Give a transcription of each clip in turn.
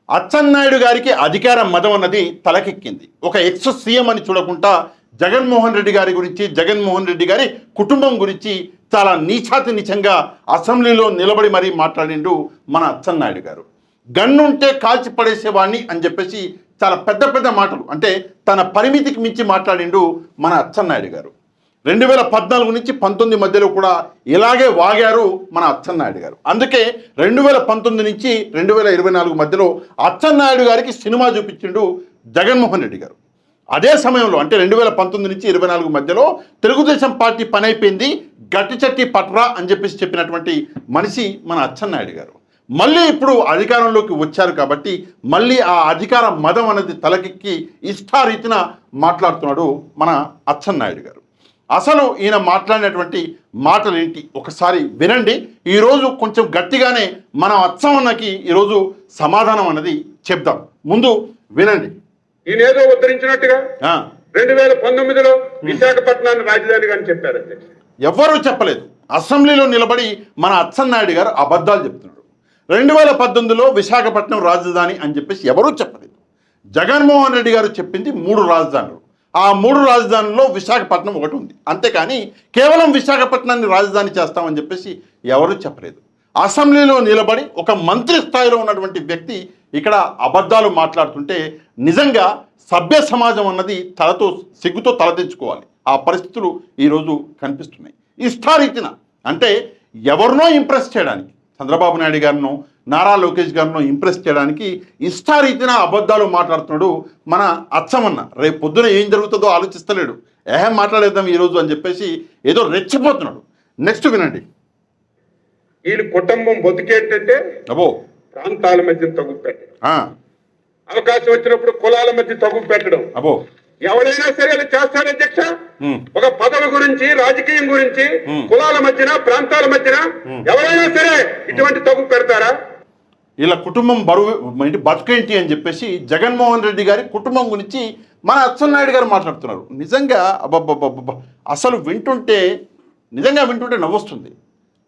అచ్చెన్నాయుడు గారికి అధికార మదం అన్నది తలకెక్కింది. ఒక ఎక్స్ సీఎం అని చూడకుండా జగన్మోహన్ రెడ్డి గారి గురించి, జగన్మోహన్ రెడ్డి గారి కుటుంబం గురించి చాలా నీచాతి నీచంగా అసెంబ్లీలో నిలబడి మరీ మాట్లాడిండు మన అచ్చెన్నాయుడు గారు. గన్నుంటే కాల్చి పడేసేవాడిని అని చెప్పేసి చాలా పెద్ద పెద్ద మాటలు, అంటే తన పరిమితికి మించి మాట్లాడిండు మన అచ్చెన్నాయుడు గారు. 2014 నుంచి 19 మధ్యలో కూడా ఇలాగే వాగారు మన అచ్చెన్నాయుడు గారు. అందుకే 2019 నుంచి 2024 మధ్యలో అచ్చెన్నాయుడు గారికి సినిమా చూపించిండు జగన్మోహన్ రెడ్డి గారు. అదే సమయంలో అంటే 2019 నుంచి 24 మధ్యలో తెలుగుదేశం పార్టీ పని అయిపోయింది, గట్టి చట్టి పట్రా అని చెప్పేసి చెప్పినటువంటి మనిషి మన అచ్చెన్నాయుడు గారు. మళ్ళీ ఇప్పుడు అధికారంలోకి వచ్చారు కాబట్టి మళ్ళీ ఆ అధికార మదం అనేది తలకెక్కి ఇష్టారీతిన మాట్లాడుతున్నాడు మన అచ్చెన్నాయుడు గారు. అసలు ఈయన మాట్లాడినటువంటి మాటలు ఏంటి ఒకసారి వినండి. ఈరోజు కొంచెం గట్టిగానే మన అచ్చమన్నకి ఈరోజు సమాధానం అన్నది చెప్దాం. ముందు వినండి. ఈయనేదో ఉద్ధరించినట్టుగా 2019లో విశాఖపట్నాన్ని రాజధానిగా అని చెప్పారు. ఎవరూ చెప్పలేదు. అసెంబ్లీలో నిలబడి మన అచ్చెన్నాయుడు గారు అబద్ధాలు చెప్తున్నాడు. 2018లో విశాఖపట్నం రాజధాని అని చెప్పేసి ఎవరూ చెప్పలేదు. జగన్మోహన్ రెడ్డి గారు చెప్పింది 3 రాజధానులు. ఆ 3 రాజధానుల్లో విశాఖపట్నం ఒకటి ఉంది. అంతేకాని కేవలం విశాఖపట్నాన్ని రాజధాని చేస్తామని చెప్పేసి ఎవరూ చెప్పలేదు. అసెంబ్లీలో నిలబడి ఒక మంత్రి స్థాయిలో ఉన్నటువంటి వ్యక్తి ఇక్కడ అబద్ధాలు మాట్లాడుతుంటే నిజంగా సభ్య సమాజం అన్నది సిగ్గుతో తలదించుకోవాలి. ఆ పరిస్థితులు ఈరోజు కనిపిస్తున్నాయి. ఇష్టారీతిన అంటే ఎవరినో ఇంప్రెస్ చేయడానికి, చంద్రబాబు నాయుడు గారినో నారా లోకేష్ గారినో ఇంప్రెస్ చేయడానికి ఇష్టారీతిన అబద్ధాలు మాట్లాడుతున్నాడు మన అచ్చమన్న. రేపు పొద్దున ఏం జరుగుతుందో ఆలోచిస్తలేడు. మాట్లాడేద్దాం ఈరోజు అని చెప్పేసి ఏదో రెచ్చిపోతున్నాడు. నెక్స్ట్ వినండి. వీళ్ళ కుటుంబం బతికేంటంటే ప్రాంతాల మధ్య తగ్గు పెట్టడం, అవకాశం వచ్చినప్పుడు కులాల మధ్య తగ్గు పెట్టడం. ఎవరైనా సరే అలా చేస్తారు అధ్యక్ష. ఒక పదవి గురించి, రాజకీయం గురించి కులాల మధ్యన, ప్రాంతాల మధ్యన ఎవరైనా సరే ఇటువంటి తగ్గు పెడతారా? ఇలా కుటుంబం బతుకేంటి అని చెప్పేసి జగన్మోహన్ రెడ్డి గారి కుటుంబం గురించి మన అచ్చెన్నాయుడు గారు మాట్లాడుతున్నారు. నిజంగా అసలు నిజంగా వింటుంటే నవ్వొస్తుంది.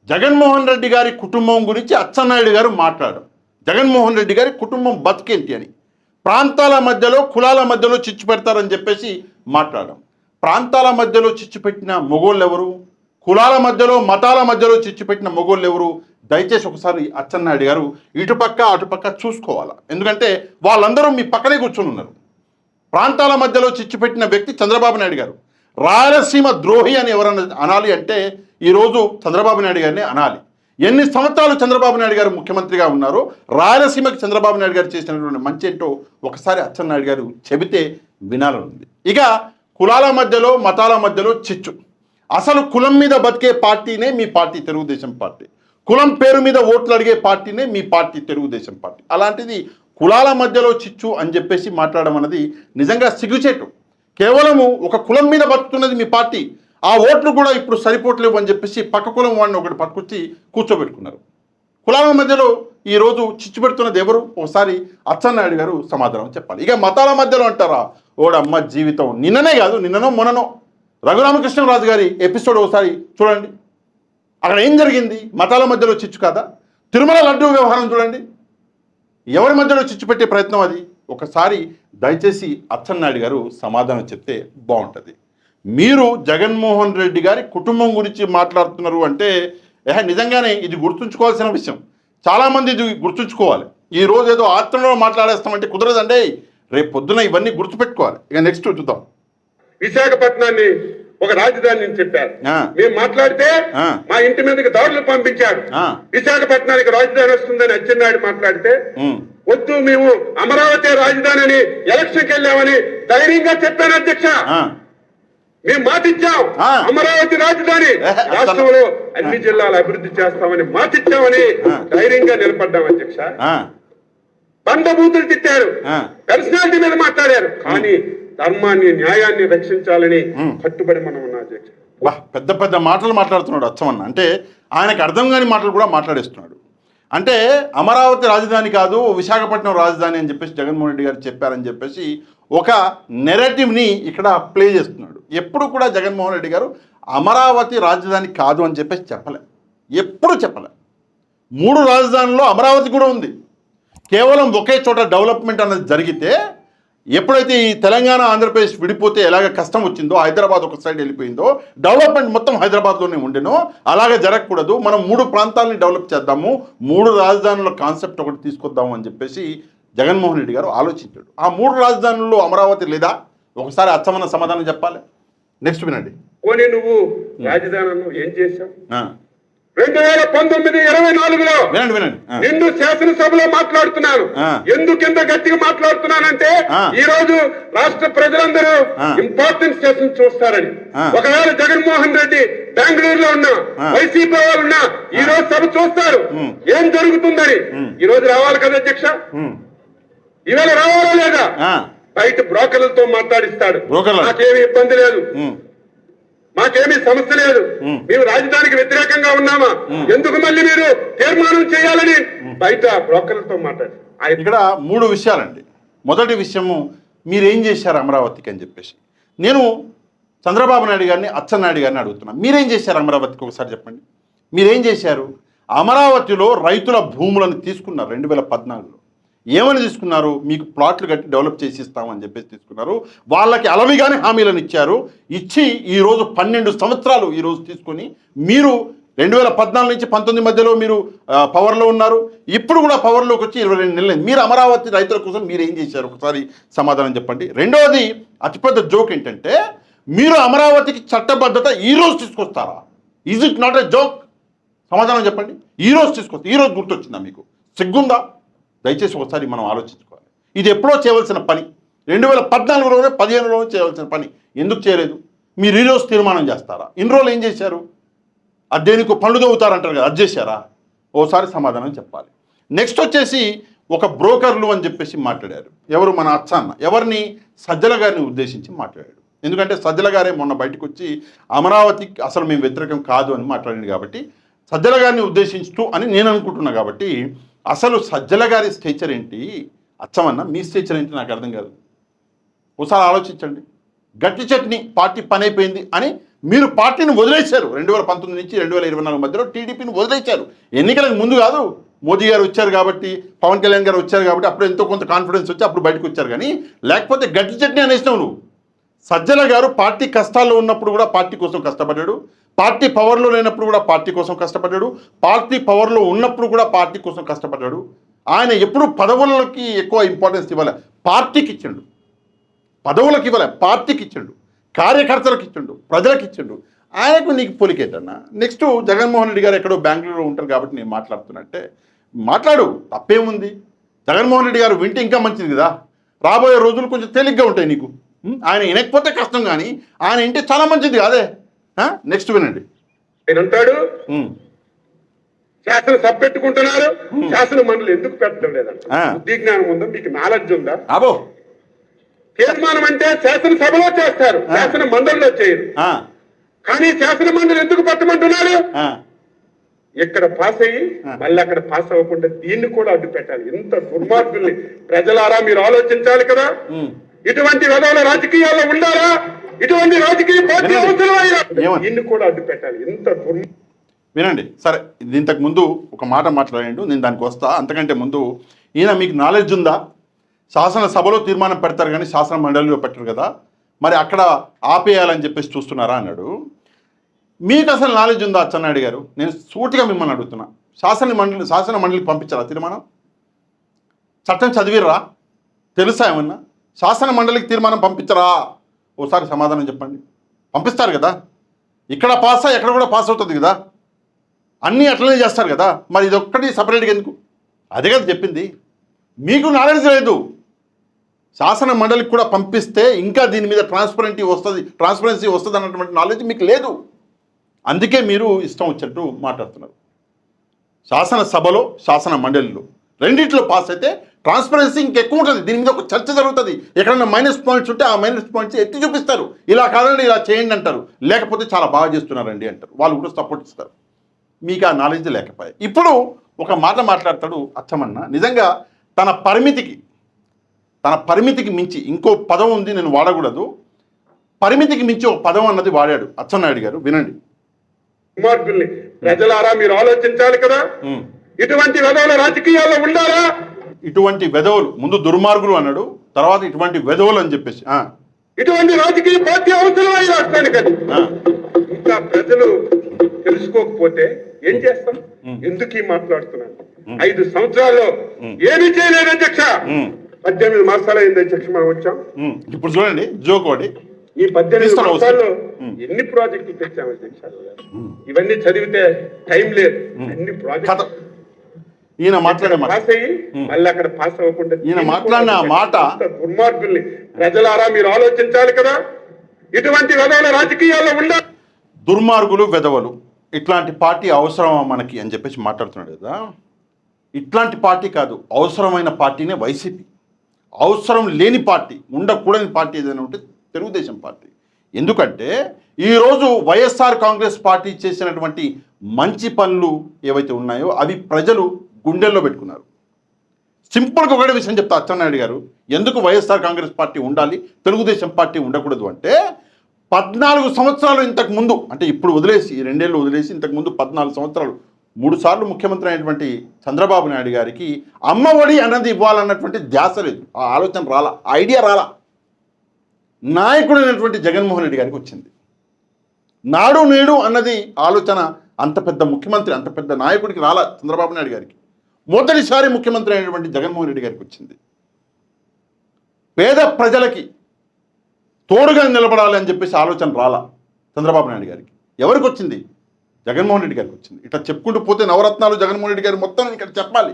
జగన్మోహన్ రెడ్డి గారి కుటుంబం గురించి అచ్చెన్నాయుడు గారు మాట్లాడడం, జగన్మోహన్ రెడ్డి గారి కుటుంబం బతుకేంటి అని, ప్రాంతాల మధ్యలో కులాల మధ్యలో చిచ్చు పెడతారని చెప్పేసి మాట్లాడడం. ప్రాంతాల మధ్యలో చిచ్చు పెట్టిన మొగోళ్ళు ఎవరు? కులాల మధ్యలో, మతాల మధ్యలో చిచ్చు పెట్టిన మొగోళ్ళు ఎవరు? దయచేసి ఒకసారి అచ్చెన్నాయుడు గారు ఇటుపక్క అటుపక్క చూసుకోవాలి. ఎందుకంటే వాళ్ళందరూ మీ పక్కనే కూర్చొని ఉన్నారు. ప్రాంతాల మధ్యలో చిచ్చు పెట్టిన వ్యక్తి చంద్రబాబు నాయుడు గారు. రాయలసీమ ద్రోహి అని ఎవరన్నా అనాలి అంటే ఈరోజు చంద్రబాబు నాయుడు గారిని అనాలి. ఎన్ని సంవత్సరాలు చంద్రబాబు నాయుడు గారు ముఖ్యమంత్రిగా ఉన్నారో, రాయలసీమకి చంద్రబాబు నాయుడు గారు చేసినటువంటి మంచి ఏంటో ఒకసారి అచ్చెన్నాయుడు గారు చెబితే వినాలనుంది. ఇక కులాల మధ్యలో, మతాల మధ్యలో చిచ్చు. అసలు కులం మీద బతికే పార్టీనే మీ పార్టీ తెలుగుదేశం పార్టీ. కులం పేరు మీద ఓట్లు అడిగే పార్టీనే మీ పార్టీ తెలుగుదేశం పార్టీ. అలాంటిది కులాల మధ్యలో చిచ్చు అని చెప్పేసి మాట్లాడడం అన్నది నిజంగా సిగ్గుచేటు. కేవలము ఒక కులం మీద బతుకుతున్నది మీ పార్టీ. ఆ ఓట్లు కూడా ఇప్పుడు సరిపోట్లేవు అని చెప్పేసి పక్క కులం వాడిని ఒకటి పట్టుకొచ్చి కూర్చోబెట్టుకున్నారు. కులాల మధ్యలో ఈరోజు చిచ్చు పెడుతున్నది ఎవరు? ఒకసారి అచ్చెన్నాయుడు గారు సమాధానం చెప్పాలి. ఇక మతాల మధ్యలో అంటారా? ఓడమ్మ జీవితం. నిన్ననే కాదు, నిన్ననో మొన్ననో రఘురామకృష్ణరాజు గారి ఎపిసోడ్ ఒకసారి చూడండి. అక్కడ ఏం జరిగింది? మతాల మధ్యలో చిచ్చు కాదా? తిరుమల లడ్డూ వ్యవహారం చూడండి. ఎవరి మధ్యలో చిచ్చు పెట్టే ప్రయత్నం అది? ఒకసారి దయచేసి అచ్చెన్నాయుడు గారు సమాధానం చెప్తే బాగుంటుంది. మీరు జగన్మోహన్ రెడ్డి గారి కుటుంబం గురించి మాట్లాడుతున్నారు అంటే నిజంగానే ఇది గుర్తుంచుకోవాల్సిన విషయం. చాలామంది ఇది గుర్తుంచుకోవాలి. ఈరోజు ఏదో ఆత్మలో మాట్లాడేస్తామంటే కుదరదండి. రేపు పొద్దున ఇవన్నీ గుర్తుపెట్టుకోవాలి. ఇక నెక్స్ట్ చూద్దాం. విశాఖపట్నాన్ని ఒక రాజధాని అని చెప్పారు. మేము మాట్లాడితే మా ఇంటి మీదకి దాడులు పంపించారు. విశాఖపట్నానికి రాజధాని వస్తుందని అచ్చెన్నాయుడు మాట్లాడితే వద్దు, మేము అమరావతి రాజధాని అని ఎలక్షన్కి వెళ్ళామని ధైర్యంగా చెప్పాను అధ్యక్ష. మేము మాటిచ్చాం, అమరావతి రాజధాని రాష్ట్రంలో అన్ని జిల్లాలు అభివృద్ధి చేస్తామని మాటిచ్చామని ధైర్యంగా నిలబడ్డాం అధ్యక్ష. బండబూతులు తిట్టారు, పర్సనాలిటీ మీద మాట్లాడారు, కానీ ధర్మాన్ని, న్యాయాన్ని రక్షించాలని కట్టుబడి మనం ఉన్నా అధ్యక్ష. పెద్ద పెద్ద మాటలు మాట్లాడుతున్నాడు అచ్చమన్న. అంటే ఆయనకు అర్థం కాని మాటలు కూడా మాట్లాడేస్తున్నాడు. అంటే అమరావతి రాజధాని కాదు, విశాఖపట్నం రాజధాని అని చెప్పేసి జగన్మోహన్ రెడ్డి గారు చెప్పారని చెప్పేసి ఒక నెరేటివ్ని ఇక్కడ ప్లే చేస్తున్నాడు. ఎప్పుడు కూడా జగన్మోహన్ రెడ్డి గారు అమరావతి రాజధాని కాదు అని చెప్పేసి చెప్పలే, ఎప్పుడు చెప్పలే. 3 రాజధానుల్లో అమరావతి కూడా ఉంది. కేవలం ఒకే చోట డెవలప్మెంట్ అన్నది జరిగితే, ఎప్పుడైతే ఈ తెలంగాణ ఆంధ్రప్రదేశ్ విడిపోతే ఎలాగ కష్టం వచ్చిందో, హైదరాబాద్ ఒక సైడ్ వెళ్ళిపోయిందో, డెవలప్మెంట్ మొత్తం హైదరాబాద్లోనే ఉండేనో అలాగే జరగకూడదు. మనం 3 ప్రాంతాలని డెవలప్ చేద్దాము, 3 రాజధానుల కాన్సెప్ట్ ఒకటి తీసుకొద్దాము అని చెప్పేసి జగన్మోహన్ రెడ్డి గారు ఆలోచించాడు. ఆ 3 రాజధానుల్లో అమరావతి లేదా? ఒకసారి అచ్చమన్న సమాధానం చెప్పాలి. నెక్స్ట్ వినండి. పోనీ నువ్వు రాజధానిలో ఏం చేశావు? 2019-24లో నిండు శాసనసభలో మాట్లాడుతున్నాను. ఎందుకింత గట్టిగా మాట్లాడుతున్నానంటే ఈ రోజు రాష్ట్ర ప్రజలందరూ ఇంపార్టెన్స్ సెషన్ చూస్తారని. ఒకవేళ జగన్మోహన్ రెడ్డి బెంగళూరులో ఉన్నా, వైసీపీ వాళ్ళు ఉన్నా ఈ రోజు సభ చూస్తారు ఏం జరుగుతుందని. ఈ రోజు రావాలి కదా అధ్యక్ష, ఇవాళ రావాలా లేదా? బయట బ్రోకర్లతో మాట్లాడిస్తాడు. నాకేమి ఇబ్బంది లేదు, మాకేమీ సమస్య లేదు, మేము రాజధానికి వ్యతిరేకంగా ఉన్నామా, ఎందుకు మళ్ళీ మీరు తీర్మానం చేయాలని బయట బ్రోకర్లతో మాట్లాడి. ఇక్కడ 3 విషయాలండి. మొదటి విషయము, మీరేం చేశారు అమరావతికి అని చెప్పేసి. నేను చంద్రబాబు నాయుడు గారిని, అచ్చెన్నాయుడు గారిని అడుగుతున్నాను, మీరేం చేశారు అమరావతికి ఒకసారి చెప్పండి. మీరేం చేశారు? అమరావతిలో రైతుల భూములను తీసుకున్నారు 2014లో. ఏమని తీసుకున్నారు? మీకు ప్లాట్లు కట్టి డెవలప్ చేసి ఇస్తామని చెప్పేసి తీసుకున్నారు. వాళ్ళకి అలవిగానే హామీలను ఇచ్చారు. ఇచ్చి ఈరోజు 12 సంవత్సరాలు ఈరోజు తీసుకొని మీరు 2014 నుంచి 19 మధ్యలో మీరు పవర్లో ఉన్నారు. ఇప్పుడు కూడా పవర్లోకి వచ్చి 22 నెలలు. మీరు అమరావతి రైతుల కోసం మీరు ఏం చేశారు ఒకసారి సమాధానం చెప్పండి. రెండవది అతిపెద్ద జోక్ ఏంటంటే, మీరు అమరావతికి చట్టబద్ధత ఈరోజు తీసుకొస్తారా? Is it not a joke? సమాధానం చెప్పండి. ఈరోజు తీసుకొస్తా, ఈరోజు గుర్తొచ్చిందా మీకు? సిగ్గుందా? దయచేసి ఒకసారి మనం ఆలోచించుకోవాలి. ఇది ఎప్పుడో చేయవలసిన పని, 2014లోనే 15లోనే చేయవలసిన పని. ఎందుకు చేయలేదు? మీరు ఈరోజు తీర్మానం చేస్తారా? ఇన్ని రోజులు ఏం చేశారు? దేనికి పనులు దవ్వుతారంటారు కదా, అది చేశారా? ఓసారి సమాధానం చెప్పాలి. నెక్స్ట్ వచ్చేసి ఒక బ్రోకర్లు అని చెప్పేసి మాట్లాడారు. ఎవరు? మన అచ్చన్న. ఎవరిని? సజ్జల గారిని ఉద్దేశించి మాట్లాడాడు. ఎందుకంటే సజ్జల గారే మొన్న బయటకు వచ్చి అమరావతికి అసలు మేము వ్యతిరేకం కాదు అని మాట్లాడింది కాబట్టి సజ్జల గారిని ఉద్దేశించుతూ అని నేను అనుకుంటున్నా. కాబట్టి అసలు సజ్జల గారి స్టేచర్ ఏంటి, అచ్చమన్న మీ స్టేచర్ ఏంటి నాకు అర్థం కాదు. ఒకసారి ఆలోచించండి. గట్టి చట్నీ పార్టీ పని అయిపోయింది అని మీరు పార్టీని వదిలేశారు. 2019 నుంచి 2024 మధ్యలో టీడీపీని వదిలేశారు. ఎన్నికలకు ముందు కాదు, మోదీ గారు వచ్చారు కాబట్టి, పవన్ కళ్యాణ్ గారు వచ్చారు కాబట్టి అప్పుడు ఎంతో కొంత కాన్ఫిడెన్స్ వచ్చి అప్పుడు బయటకు వచ్చారు. కానీ లేకపోతే గట్టి చట్నీ అనేసినావు నువ్వు. సజ్జల గారు పార్టీ కష్టాల్లో ఉన్నప్పుడు కూడా పార్టీ కోసం కష్టపడ్డాడు, పార్టీ పవర్లో లేనప్పుడు కూడా పార్టీ కోసం కష్టపడ్డాడు, పార్టీ పవర్లో ఉన్నప్పుడు కూడా పార్టీ కోసం కష్టపడ్డాడు. ఆయన ఎప్పుడు పదవులకి ఎక్కువ ఇంపార్టెన్స్ ఇవ్వాలి, పార్టీకి ఇచ్చిండు. పదవులకు ఇవ్వాలి, పార్టీకి ఇచ్చిండు, కార్యకర్తలకు ఇచ్చిండు, ప్రజలకు ఇచ్చిండు. ఆయనకు నీకు పొలికేటన్నా. నెక్స్ట్ జగన్మోహన్ రెడ్డి గారు ఎక్కడో బెంగళూరులో ఉంటారు కాబట్టి నేను మాట్లాడుతున్నట్టే మాట్లాడు, తప్పేముంది. జగన్మోహన్ రెడ్డి గారు వింటే ఇంకా మంచిది కదా, రాబోయే రోజులు కొంచెం తేలిగ్గా ఉంటాయి నీకు. ఆయన వినకపోతే కష్టం, కానీ ఆయన ఇంటే చాలా మంచిది కాదే. నెక్స్ట్ వినండి. ఆయన అంటాడు శాసనసభ పెట్టుకుంటున్నారు, శాసన మండలి ఎందుకు పెట్టడం లేదంట. బుద్ధి జ్ఞానం ఉందా మీకు? నాలెడ్జ్ ఉందా? అబో, తీర్మానం అంటే శాసనసభలో చేస్తారు, శాసన మండలిలో చేయరు. కానీ శాసన మండలి ఎందుకు పెట్టమంటున్నారు? ఇక్కడ పాస్ అయ్యి మళ్ళీ అక్కడ పాస్ అవ్వకుండా దీన్ని కూడా అడ్డు పెట్టాలి. ఇంత దుర్మార్గుల్ని ప్రజలారా మీరు ఆలోచించాలి కదా. ఇటువంటి విధమైన రాజకీయాల్లో ఉండాలా? ఇటువంటి రాజకీయ పార్టీ అవసరమయ్యా, దీన్ని కూడా అడ్డు పెట్టాలి. ఇంత వినండి. సరే, ఇంతకు ముందు ఒక మాట మాట్లాడండి, నేను దానికి వస్తా. అంతకంటే ముందు ఈయన మీకు నాలెడ్జ్ ఉందా? శాసనసభలో తీర్మానం పెడతారు కానీ శాసన మండలిలో పెట్టరు కదా, మరి అక్కడ ఆపేయాలని చెప్పేసి చూస్తున్నారా అన్నాడు. మీకు అసలు నాలెడ్జ్ ఉందా అచ్చెన్నాయుడు గారు? నేను సూటిగా మిమ్మల్ని అడుగుతున్నా. శాసన మండలికి పంపించారా తీర్మానం? చట్టం చదివిర్రా? తెలుసా ఏమన్నా? శాసన మండలికి తీర్మానం పంపించరా? ఓసారి సమాధానం చెప్పండి. పంపిస్తారు కదా, ఇక్కడ పాస్ అయ్యి ఎక్కడ కూడా పాస్ అవుతుంది కదా, అన్నీ అట్లనే చేస్తారు కదా. మరి ఇది ఒక్కటి సపరేట్గా ఎందుకు? అదే కదా చెప్పింది. మీకు నాలెడ్జ్ లేదు. శాసన మండలికి కూడా పంపిస్తే ఇంకా దీని మీద ట్రాన్స్పరెన్సీ వస్తుంది అన్నటువంటి నాలెడ్జ్ మీకు లేదు. అందుకే మీరు ఇష్టం వచ్చినట్టు మాట్లాడుతున్నారు. శాసనసభలో శాసన మండలిలో రెండిట్లో పాస్ అయితే ట్రాన్స్పరెన్సీ ఇంకెక్కువ ఉంటుంది. దీని మీద ఒక చర్చ జరుగుతుంది. ఎక్కడన్నా మైనస్ పాయింట్స్ ఉంటే ఆ మైనస్ పాయింట్స్ ఎత్తి చూపిస్తారు. ఇలా కాదండి, ఇలా చేయండి అంటారు, లేకపోతే చాలా బాగా చేస్తున్నారండి అంటారు. వాళ్ళు కూడా సపోర్ట్ ఇస్తారు. మీకు ఆ నాలెడ్జ్ లేకపోయాయి. ఇప్పుడు ఒక మాట మాట్లాడతాడు అచ్చమన్న. నిజంగా తన పరిమితికి మించి ఇంకో పదం ఉంది, నేను వాడకూడదు. పరిమితికి మించి ఒక పదం అన్నది వాడాడు అచ్చెన్నాయుడు గారు. వినండి. ప్రజలారా మీరు ఆలోచించాలి కదా. ఇటువంటి విధమైన రాజకీయాల్లో ఉండాలా? ఇటువంటి వెధవులు, ముందు దుర్మార్గులు అన్నాడు, తర్వాత ఇటువంటి వెధవులు అని చెప్పేసి ఇటువంటి రాజకీయ పార్టీ అవసరం ఈ రాష్ట్రానికి అది ఇంకా ప్రజలు తెలుసుకోకపోతే ఏం చేస్తాం? ఎందుకు మాట్లాడుతున్నాను? 5 సంవత్సరాల్లో ఏమి చేయలేదు అధ్యక్ష. 18 మాసాలు అయింది అధ్యక్ష మనం వచ్చాం. ఇప్పుడు చూడండి జోక్ ఒకటి, ఈ 18 మాసాల్లో ఎన్ని ప్రాజెక్టులు తెచ్చాము అధ్యక్ష. ఇవన్నీ చదివితే టైం లేదు. అన్ని ప్రాజెక్టులు ఈయన మాట్లాడే పాస్ అయ్యి మళ్ళీ అక్కడ పాస్ అవ్వకుండా ఈయన మాట్లాడిన మాట దుర్మార్గుల్ని ప్రజలారా మీరు ఆలోచించాలి కదా. ఇటువంటి వెధవల రాజకీయాల్లో ఉండాలి. దుర్మార్గులు వెధవలు ఇట్లాంటి పార్టీ అవసరమా మనకి అని చెప్పేసి మాట్లాడుతున్నాడు కదా. ఇట్లాంటి పార్టీ కాదు, అవసరమైన పార్టీనే వైసీపీ. అవసరం లేని పార్టీ, ఉండకూడని పార్టీ ఏదైనా ఉంటే తెలుగుదేశం పార్టీ. ఎందుకంటే ఈరోజు వైఎస్ఆర్ కాంగ్రెస్ పార్టీ చేసినటువంటి మంచి పనులు ఏవైతే ఉన్నాయో అవి ప్రజలు గుండెల్లో పెట్టుకున్నారు. సింపుల్గా ఒకటే విషయం చెప్తా అచ్చెన్నాయుడు గారు, ఎందుకు వైఎస్ఆర్ కాంగ్రెస్ పార్టీ ఉండాలి, తెలుగుదేశం పార్టీ ఉండకూడదు అంటే 14 సంవత్సరాలు ఇంతకు ముందు, అంటే ఇప్పుడు వదిలేసి 2 ఏళ్ళు వదిలేసి ఇంతకుముందు 14 సంవత్సరాలు 3 సార్లు ముఖ్యమంత్రి అయినటువంటి చంద్రబాబు నాయుడు గారికి అమ్మఒడి అన్నది ఇవ్వాలన్నటువంటి ధ్యాస లేదు, ఆ ఆలోచన రాలా, ఆ ఐడియా రాలా. నాయకుడు అయినటువంటి జగన్మోహన్ రెడ్డి గారికి వచ్చింది. నాడు నేడు అన్నది ఆలోచన అంత పెద్ద ముఖ్యమంత్రి, అంత పెద్ద నాయకుడికి రాలా చంద్రబాబు నాయుడు గారికి. మొదటిసారి ముఖ్యమంత్రి అయినటువంటి జగన్మోహన్ రెడ్డి గారికి వచ్చింది. పేద ప్రజలకి తోడుగా నిలబడాలి అని చెప్పేసి ఆలోచన రాలా చంద్రబాబు నాయుడు గారికి. ఎవరికి వచ్చింది? జగన్మోహన్ రెడ్డి గారికి వచ్చింది. ఇట్లా చెప్పుకుంటూ పోతే నవరత్నాలు జగన్మోహన్ రెడ్డి గారు మొత్తం ఇక్కడ చెప్పాలి.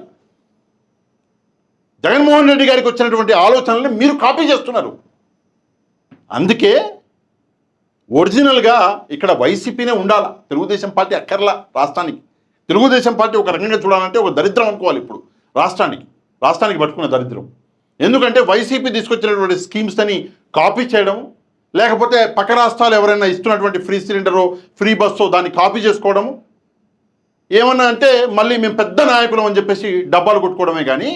జగన్మోహన్ రెడ్డి గారికి వచ్చినటువంటి ఆలోచనల్ని మీరు కాపీ చేస్తున్నారు. అందుకే ఒరిజినల్గా ఇక్కడ వైసీపీనే ఉండాలా, తెలుగుదేశం పార్టీ అక్కర్లా రాష్ట్రానికి. తెలుగుదేశం పార్టీ ఒక రకంగా చూడాలంటే ఒక దరిద్రం అనుకోవాలి ఇప్పుడు రాష్ట్రానికి పట్టుకున్న దరిద్రం. ఎందుకంటే వైసీపీ తీసుకొచ్చినటువంటి స్కీమ్స్ అని కాపీ చేయడం, లేకపోతే పక్క రాష్ట్రాలు ఎవరైనా ఇస్తున్నటువంటి ఫ్రీ సిలిండరో ఫ్రీ బస్సో దాన్ని కాపీ చేసుకోవడము, ఏమన్నా అంటే మళ్ళీ మేము పెద్ద నాయకులం అని చెప్పేసి డబ్బాలు కొట్టుకోవడమే. కానీ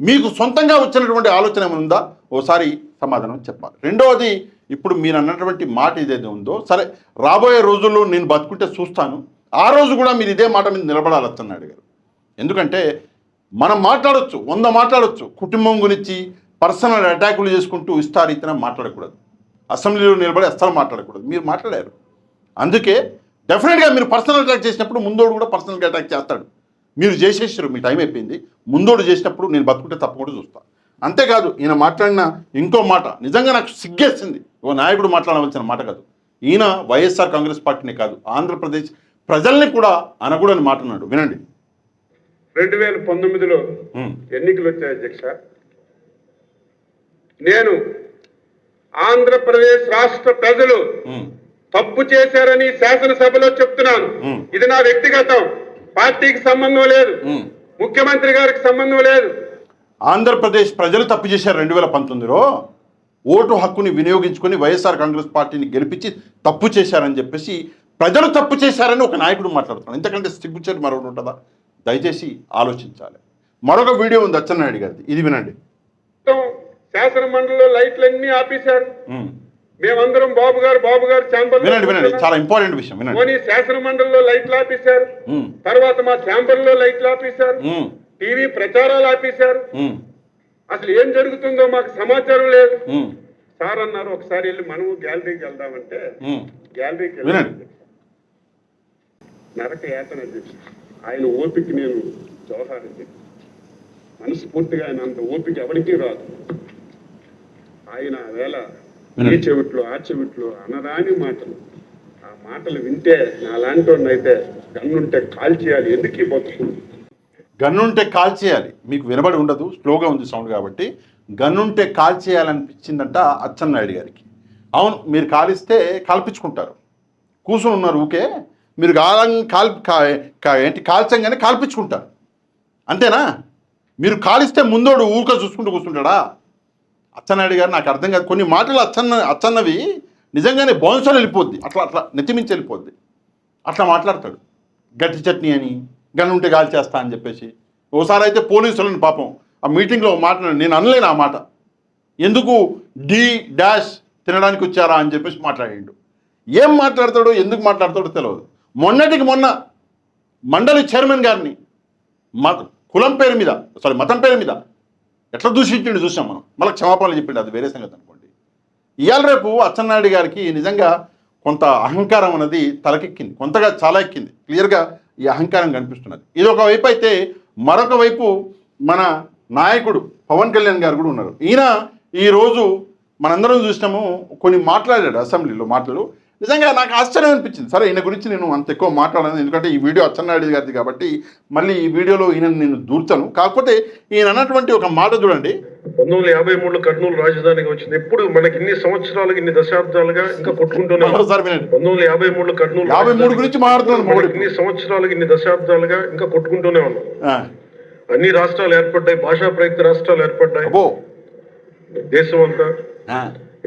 మీకు సొంతంగా వచ్చినటువంటి ఆలోచన ఏమైనా ఉందా? ఓసారి సమాధానం చెప్పాలి. రెండవది, ఇప్పుడు మీరు అన్నటువంటి మాట ఏదైతే ఉందో, సరే రాబోయే రోజుల్లో నేను బతుకుంటే చూస్తాను, ఆ రోజు కూడా మీరు ఇదే మాట మీద నిలబడాలి అచ్చెన్నాయుడు గారు. ఎందుకంటే మనం మాట్లాడొచ్చు, 100 మాట్లాడొచ్చు, కుటుంబం గురించి పర్సనల్ అటాకులు చేసుకుంటూ ఇష్టారీతిన మాట్లాడకూడదు, అసెంబ్లీలో నిలబడి అస్సలు మాట్లాడకూడదు. మీరు మాట్లాడారు, అందుకే డెఫినెట్గా మీరు పర్సనల్ అటాక్ చేసినప్పుడు ముందోడు కూడా పర్సనల్గా అటాక్ చేస్తాడు. మీరు చేసేసారు, మీ టైం అయిపోయింది. ముందోడు చేసినప్పుడు నేను బతుకుంటే తప్పకుండా చూస్తాను. అంతేకాదు ఈయన మాట్లాడిన ఇంకో మాట నిజంగా నాకు సిగ్గేసింది. ఓ నాయకుడు మాట్లాడవలసిన మాట కాదు. ఈయన వైఎస్ఆర్ కాంగ్రెస్ పార్టీనే కాదు, ఆంధ్రప్రదేశ్ ప్రజల్ని కూడా అనకూడని మాట అన్నాడు. వినండి. 2019లో ఎన్నికలు వచ్చాయి అధ్యక్ష. నేను ఆంధ్రప్రదేశ్ రాష్ట్ర ప్రజలు తప్పు చేశారని శాసనసభలో చెప్తున్నాను. ఇది నా వ్యక్తిగతం, పార్టీకి సంబంధం లేదు, ముఖ్యమంత్రి గారికి సంబంధం లేదు. ఆంధ్రప్రదేశ్ ప్రజలు తప్పు చేశారు 2019లో. ఓటు హక్కుని వినియోగించుకొని వైఎస్ఆర్ కాంగ్రెస్ పార్టీని గెలిపించి తప్పు చేశారని చెప్పేసి ప్రజలు తప్పు చేశారని ఒక నాయకుడు మాట్లాడుతున్నాడు. ఇంతకంటే సిగ్గుచేటు మరొకటి ఉంటుందా? దయచేసి ఆలోచించాలి. మరొక వీడియో ఉంది అచ్చెన్నాయుడు గారిది, ఇది వినండి. శాసన మండలిలో లైట్లన్నీ ఆపేశారు. మేమందరం బాబు గారు ఛాంబర్ వినండి, చాలా ఇంపార్టెంట్ విషయం వినండి. శాసన మండలిలో లైట్లు ఆపేశారు, తర్వాత మా ఛాంబర్ లో లైట్లు ఆపేశారు, టీవీ ప్రచారాలు ఆపేశారు. అసలు ఏం జరుగుతుందో మాకు సమాచారం లేదు. సార్ అన్నారు ఒకసారి వెళ్ళి మనము గ్యాలరీకి వెళ్దామంటే గ్యాలరీకి వెళ్ళండి. నరక యాతన ఆయన ఓపిక నేను జోహారింది. మనస్ఫూర్తిగా ఆయన అంత ఓపిక ఎవరికీ రాదు. ఆయన వేళ ఈ చెవిట్లో ఆ చెవిట్లో అనరాని మాటలు, ఆ మాటలు వింటే నా లాంటి అయితే గన్నుంటే కాల్ చేయాలి. ఎందుకు బతుకుంది? గన్నుంటే కాల్ చేయాలి. మీకు వినబడి ఉండదు, స్లోగా ఉంది సౌండ్ కాబట్టి. గన్నుంటే కాల్ చేయాలనిపించిందంట అచ్చెన్నాయుడు గారికి. అవును, మీరు కాలిస్తే కాల్పించుకుంటారు, కూర్చుని ఉన్నారు ఊకే, మీరు కాల్చంగానే కాల్పించుకుంటారు, అంతేనా? మీరు కాలిస్తే ముందోడు ఊరిక చూసుకుంటూ కూర్చుంటాడా? అచ్చెన్నాయుడు గారు నాకు అర్థం కాదు. కొన్ని మాటలు అచ్చన్నవి నిజంగానే బౌన్సర్ వెళ్ళిపోద్ది, అట్లా నెత్తిమించి వెళ్ళిపోద్ది. అట్లా మాట్లాడతాడు. గట్టి చట్నీ అని, గన్నుంటే గాలి చేస్తా అని చెప్పేసి. ఓసారి అయితే పోలీసులను పాపం ఆ మీటింగ్లో మాట్లాడు, నేను అనలేను ఆ మాట, ఎందుకు డాష్ తినడానికి వచ్చారా అని చెప్పేసి మాట్లాడిండు. ఏం మాట్లాడతాడో ఎందుకు మాట్లాడతాడో తెలియదు. మొన్నటికి మొన్న మండలి చైర్మన్ గారిని మతం పేరు మీద ఎట్లా దూషించిండు చూసాం మనం, మళ్ళీ క్షమాపణలు చెప్పిండు, అది వేరే సంగతి అనుకోండి. ఇవాళ రేపు అచ్చెన్నాయుడు గారికి నిజంగా కొంత అహంకారం అనేది తలకెక్కింది, కొంతగా చాలా ఎక్కింది, క్లియర్గా ఈ అహంకారం కనిపిస్తున్నది. ఇది ఒక వైపు అయితే మరొక వైపు మన నాయకుడు పవన్ కళ్యాణ్ గారు కూడా ఉన్నారు. ఈయన ఈరోజు మనందరం చూసినాము, కొన్ని మాట్లాడాడు అసెంబ్లీలో మాటలు, నిజంగా నాకు ఆశ్చర్యం అనిపించింది. సరే, ఈయన గురించి నేను అంత ఎక్కువ మాట్లాడాను, ఎందుకంటే ఈ వీడియో అచ్చెన్నాయుడు గారిది కాబట్టి మళ్ళీ ఈ వీడియోలో ఈయన నేను దూర్తాను. కాకపోతే ఈయన అన్నటువంటి ఒక మాట చూడండి. 1953 కర్నూలు రాజధానిగా వచ్చింది. ఎప్పుడు మనకి ఇన్ని సంవత్సరాలుగా ఇన్ని దశాబ్దాలుగా ఇంకా కొట్టుకుంటూనే 1953 కర్నూలు 53 గురించి మాట్లాడుతున్నాను. ఇన్ని సంవత్సరాలుగా ఇన్ని దశాబ్దాలుగా ఇంకా కొట్టుకుంటూనే ఉన్నాం. అన్ని రాష్ట్రాలు ఏర్పడ్డాయి, భాషా ప్రయుక్త రాష్ట్రాలు ఏర్పడ్డాయి దేశం అంతా.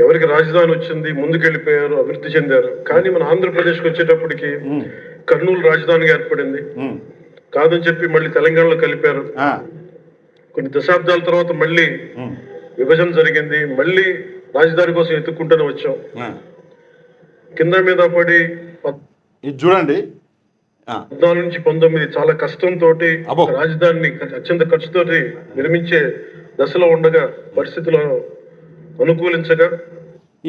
ఎవరికి రాజధాని వచ్చింది ముందుకెళ్ళిపోయారు, అభివృద్ధి చెందారు. కానీ మన ఆంధ్రప్రదేశ్కి వచ్చేటప్పటికి కర్నూలు రాజధానిగా ఏర్పడింది కాదని చెప్పి మళ్ళీ తెలంగాణలో కలిపారు. కొన్ని దశాబ్దాల తర్వాత మళ్ళీ విభజన జరిగింది, మళ్ళీ రాజధాని కోసం ఎత్తుక్కుంటూనే వచ్చాం. కింద మీద పడి చూడండి 14 నుంచి 19 చాలా కష్టంతో రాజధానిని అత్యంత ఖర్చుతోటి నిర్మించే దశలో ఉండగా పరిస్థితులను అనుకూలించగా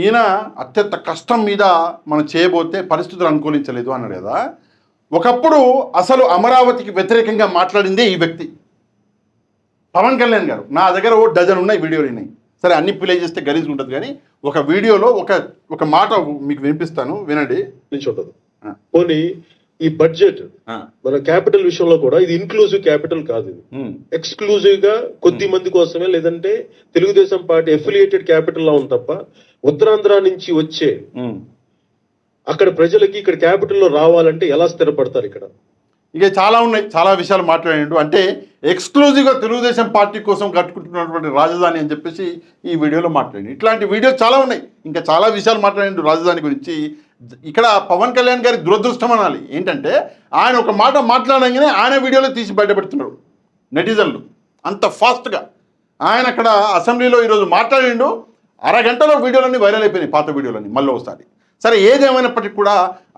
ఈయన అత్యంత కష్టం మీద మనం చేయబోతే పరిస్థితులు అనుకూలించలేదు అన్నాడు కదా. ఒకప్పుడు అసలు అమరావతికి వ్యతిరేకంగా మాట్లాడిందే ఈ వ్యక్తి పవన్ కళ్యాణ్ గారు. నా దగ్గర ఓ డజన్ ఉన్నాయి వీడియోలు ఉన్నాయి. సరే, అన్ని ప్లే చేస్తే గలీజ్ ఉంటుంది, కానీ ఒక వీడియోలో ఒక మాట మీకు వినిపిస్తాను, వినండి. చూడదు పోనీ ఈ బడ్జెట్ మన క్యాపిటల్ విషయంలో కూడా ఇది ఇన్క్లూజివ్ క్యాపిటల్ కాదు, ఇది ఎక్స్క్లూజివ్ గా కొద్ది మంది కోసమే, లేదంటే తెలుగుదేశం పార్టీ ఎఫిలియేటెడ్ క్యాపిటల్ లా ఉంది తప్ప ఉత్తరాంధ్ర నుంచి వచ్చే అక్కడ ప్రజలకి ఇక్కడ క్యాపిటల్లో రావాలంటే ఎలా స్థిరపడతారు? ఇక్కడ ఇక చాలా ఉన్నాయి, చాలా విషయాలు మాట్లాడిండు. అంటే ఎక్స్క్లూజివ్గా తెలుగుదేశం పార్టీ కోసం కట్టుకుంటున్నటువంటి రాజధాని అని చెప్పేసి ఈ వీడియోలో మాట్లాడిండు. ఇట్లాంటి వీడియోలు చాలా ఉన్నాయి, ఇంకా చాలా విషయాలు మాట్లాడిండు రాజధాని గురించి. ఇక్కడ పవన్ కళ్యాణ్ గారి దురదృష్టం అనాలి. ఏంటంటే ఆయన ఒక మాట మాట్లాడంగానే ఆయన వీడియోలో తీసి బయటపెడుతున్నారు నెటిజన్లు అంత ఫాస్ట్గా. ఆయన అక్కడ అసెంబ్లీలో ఈరోజు మాట్లాడిండు, అరగంటలో వీడియోలన్నీ వైరల్ అయిపోయినాయి, పాత వీడియోలన్నీ మళ్ళీ ఒకసారి. సరే, ఏదేమైనప్పటికీ కూడా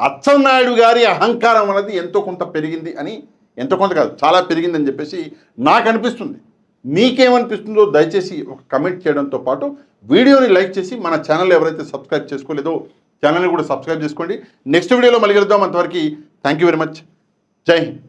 అచ్చెన్నాయుడు గారి అహంకారం అనేది ఎంతో కొంత పెరిగింది అని, ఎంతో కొంత కాదు చాలా పెరిగిందని చెప్పేసి నాకు అనిపిస్తుంది. మీకేమనిపిస్తుందో దయచేసి ఒక కమెంట్ చేయడంతో పాటు వీడియోని లైక్ చేసి మన ఛానల్ ఎవరైతే సబ్స్క్రైబ్ చేసుకోలేదో ఛానల్ని కూడా సబ్స్క్రైబ్ చేసుకోండి. నెక్స్ట్ వీడియోలో మళ్ళీ కలుద్దాం. అంతవరకు థ్యాంక్ యూ వెరీ మచ్. జై హింద్.